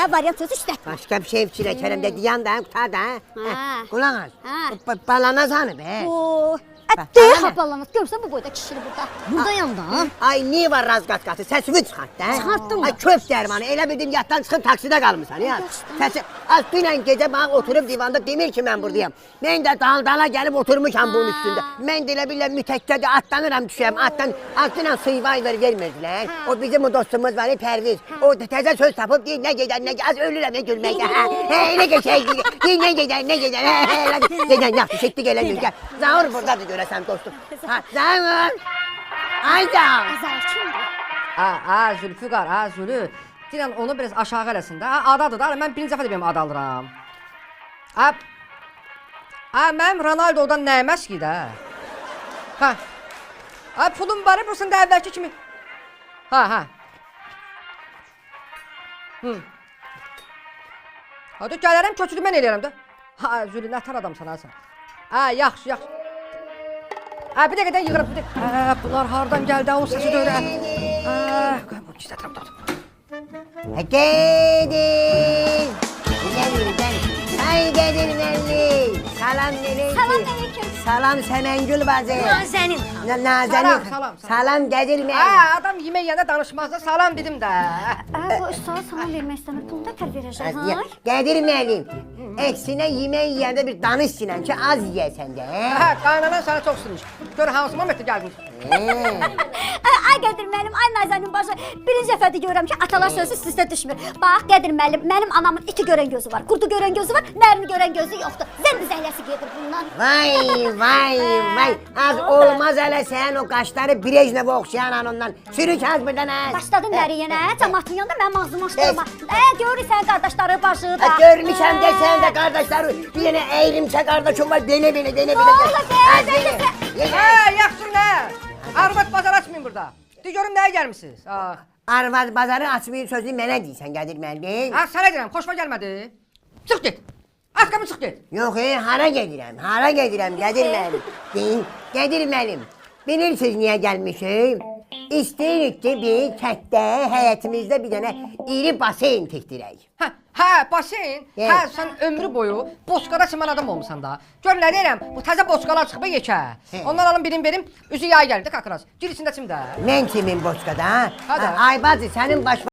Variant sözü işlətmə. Başka bir şey fikirləşərəm də diyan da, qutar da. Qulaq as. Hə. Balanaz hanı be? O, ətdəyə hapalanız. Görürsən bu boyda kişini burada. Buradayam da. Ay niye var razqatqatı? Səsimi çıxart da. Çıxartdım mı? Ay köp dərmanı. Elə bildim yatdan çıxıb taksidə qalmısan ya. Səsi az dünən gecə bana oturub divanda demir ki mən buradayam. Mən də dal-dala gəlib oturmuşam bunun üstündə. Mən də elə bilirəm mütəkkədə atlanıram düşürəm. Atdan az dünən survivor vermirdilər. O bizim o dostumuz var Pərviz. O təzə söz tapıb deyir nə gedər nə az ölürəm nə gülməkdə. Nə geçək deyir nə gedər nə gedər. Gedən yaxşı çəkdik elə gül. Zaur burdadır görəsən dostum. Zaur. Ayda. Azar kimdir? Zülfüqar, Zülü. Deyirəm onu biraz aşağı eləsin də. Adadır da, mən birinci dəfə də benim ad alıram. Mənim Ronaldo'dan nəyməz ki də. Pulum var, bursun da əvvəlki kimi. Hadi gələrəm, köçülü mən eləyərəm də. Zülü, nətər adamsan ha sən. Yaxşı. Bir dəqiqədən yığırım. Bunlar hardan gəldi, o səsi də öyrə. Bu gizlədirəm da. Gedin. Ay gedin mənli. Salam neyləyin? Salam aleyküm. Salam Səməngül bacı. Nazənin. Nazənin. Salam. Gedir mən. Adam yemək yiyəndə danışmazda salam dedim də. Bu ustağa salam vermək istəmir. Pulunu da tər verəcək. Gedir mənim. Əksinə yemək yiyəndə bir danış sinən ki az yiyəsən də. Qaynanan sənə çox sürmüş. Gör hansı momentdə gəldin. Ay Qədir müəllim, ay Nazənin başı. Birinci dəfədir görürəm ki, atalar sözü üst-üstə düşmür. Bax Qədir müəllim, mənim anamın iti görən gözü var, qurdu görən gözü var, nərini görən gözü yoxdur. Zəndi zəhləsi gedir bundan. Vay. Az olmaz hələ sən o qaşları Brejnevə oxşayan ondan. Sürük az birdən az. Başladın nəriyenə, cəmatın yanında mənim ağzımı açdırma. Görürsən qardaşları başı da. Görmüşəm də sən də qardaşları. Bir yenə əyrimsə qardaşım var, denə belə. Yaxşı nə? Arvad bazar açmayın burada. De görüm nəyə gəlmişsiniz? Arvad bazarı açmayın sözünü mənə deyirsən Qədir müəllim. Sənə deyirəm, xoşuma gəlmədi. Çıx get. Asqamı çıx get. Yox, hara gedirəm Qədir müəllim. Qədir müəllim, bilirsiniz niyə gəlmişim? İstəyirik ki, bir kətdə, həyətimizdə bir dənə iri basen tikdirək. Basen? Sən ömrü boyu boşqada çiman adam olmuşsan da. Gör nə deyirəm, bu təzə boşqalar çıxıb yekə. Ondan alın birini verim, üzü yay gəldi kakras. Gir içində çimdə. Mən kimin boşqada? Ay bacı, sənin baş